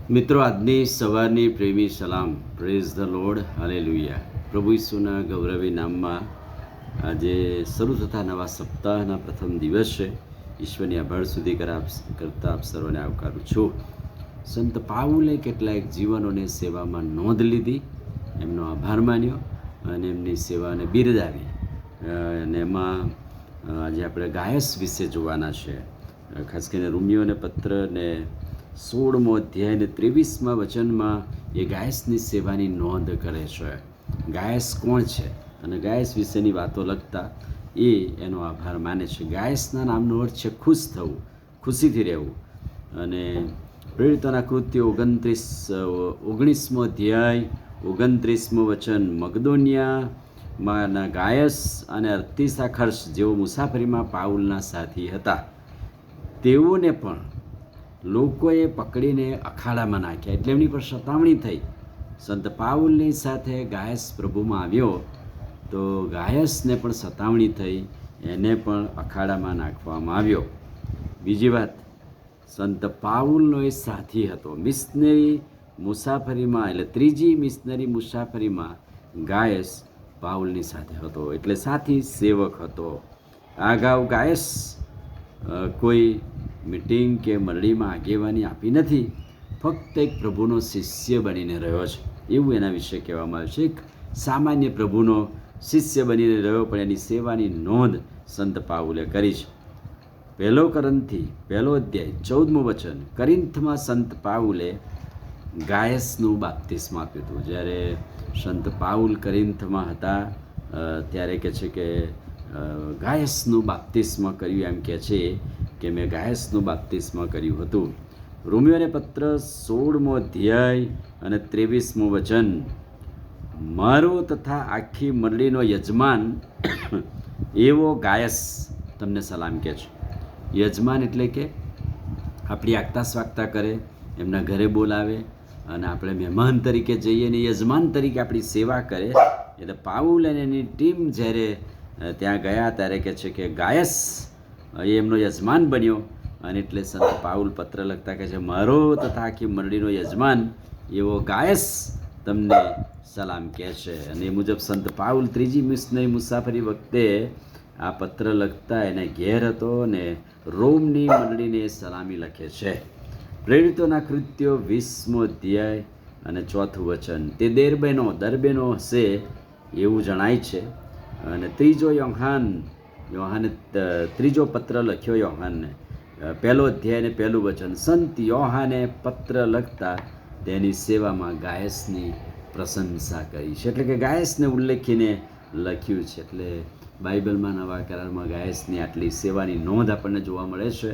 મિત્રો, આજની સવારની પ્રેમી સલામ. Praise the lord, hallelujah. પ્રભુ ઈસુના ગૌરવી નામમાં આજે શરૂ થતા નવા સપ્તાહના પ્રથમ દિવસ છે. ઈશ્વરની આભાર સુધી કરતા આપ સર્વને આવકારું છું. સંત પાઉલે કેટલાક જીવનોને સેવામાં નોંધ લીધી, એમનો આભાર માન્યો અને એમની સેવાને બિરદાવી. અને એમાં આજે આપણે ગાયસ વિશે જોવાના છે. ખાસ કરીને રોમિયોને પત્રને 16મો અધ્યાય અને 23મા વચનમાં એ ગાયસની સેવાની નોંધ કરે છે. ગાયસ કોણ છે અને ગાયસ વિશેની વાતો લખતા એનો આભાર માને છે. ગાયસના નામનો અર્થ છે ખુશ થવું, ખુશીથી રહેવું. અને પ્રેરિતોના કૃત્યો 19મો અધ્યાય 29મું વચન, મગદોનિયામાંના ગાયસ અને અર્તિસાખર્સ જેઓ મુસાફરીમાં પાઉલના સાથી હતા, તેઓને પણ લોકોએ પકડીને અખાડામાં નાખ્યા. એટલે એમની પર સતામણી થઈ. સંત પાઉલની સાથે ગાયસ પ્રભુમાં આવ્યો તો ગાયસને પણ સતામણી થઈ, એને પણ અખાડામાં નાખવામાં આવ્યો. બીજી વાત, સંત પાઉલનો એ સાથી હતો. મિશનરી મુસાફરીમાં, એટલે ત્રીજી મિશનરી મુસાફરીમાં ગાયસ પાઉલની સાથે હતો, એટલે સાથી સેવક હતો. આ અગાઉ ગાયસ કોઈ મીટિંગ કે મંડળીમાં આગેવાની આપી નથી, ફક્ત એક પ્રભુનો શિષ્ય બનીને રહ્યો છે, એવું એના વિશે કહેવામાં આવે છે. એક સામાન્ય પ્રભુનો શિષ્ય બનીને રહ્યો, પણ એની સેવાની નોંધ સંત પાઉલે કરી છે. 1 કોરિન્થી 1 અધ્યાય 14મું વચન, કરિન્થમાં સંત પાઉલે ગાયસનું બાપ્તિસ્મ આપ્યું હતું. જ્યારે સંત પાઉલ કરિન્થમાં હતા ત્યારે કહે છે કે ગાયસનું બાપ્તિસ્મ કર્યું. એમ કહે છે કે મેં ગાયસનું બાપ્તિસ્મ કર્યું હતું. રોમિયોને પત્ર 16મો અધ્યાય અને 23મું વચન, મારો તથા આખી મંડળીનો યજમાન એવો ગાયસ તમને સલામ કહે છે. યજમાન એટલે કે આપણી આગતા સ્વાગતા કરે, એમના ઘરે બોલાવે અને આપણે મહેમાન તરીકે જઈએ અને યજમાન તરીકે આપણી સેવા કરે. એટલે પાઉલ અને એની ટીમ જ્યારે ત્યાં ગયા ત્યારે કહે છે કે ગાયસ એ એમનો યજમાન બન્યો. અને એટલે સંત પાઉલ પત્ર લખતા કહે છે, મારો તથા આખી મંડળીનો યજમાન એવો ગાયસ તમને સલામ કહે છે. અને એ મુજબ સંત પાઉલ ત્રીજી મિશનરી મુસાફરી વખતે આ પત્ર લખતા એને ઘેર હતો અને રોમની મંડળીને સલામી લખે છે. પ્રેરિતોના કૃત્યો 20મો અધ્યાય અને 4થું વચન, તે દરબેનો હશે એવું જણાય છે. અને યોહાને ત્રીજો પત્ર લખ્યો યોહાનને, 1 અધ્યાય અને 1 વચન, સંત યોહાને પત્ર લખતા તેની સેવામાં ગાયસની પ્રશંસા કરી છે. એટલે કે ગાયસને ઉલ્લેખીને લખ્યું છે. એટલે બાઇબલમાં નવા કરારમાં ગાયસની આટલી સેવાની નોંધ આપણને જોવા મળે છે.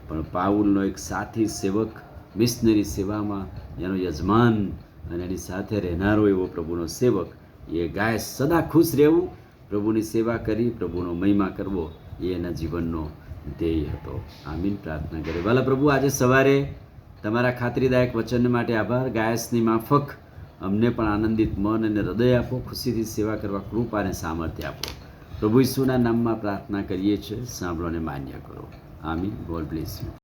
પણ પાઉલનો એક સાથી સેવક, મિશનરી સેવામાં એનો યજમાન અને એની સાથે રહેનારો એવો પ્રભુનો સેવક, એ ગાયસ સદા ખુશ રહેવું, પ્રભુની સેવા કરી, પ્રભુનો મહિમા કરવો, એ એના જીવનનો ધ્યેય હતો. આમીન. પ્રાર્થના કરે. વાલા પ્રભુ, આજે સવારે તમારા ખાતરીદાયક વચન માટે આભાર. ગાયસની માફક અમને પણ આનંદિત મન અને હૃદય આપો, ખુશીથી સેવા કરવા કૃપા અને સામર્થ્ય આપો. પ્રભુ ઈસુના નામમાં પ્રાર્થના કરીએ છીએ, સાંભળો અને માન્ય કરો. આમીન. God bless you.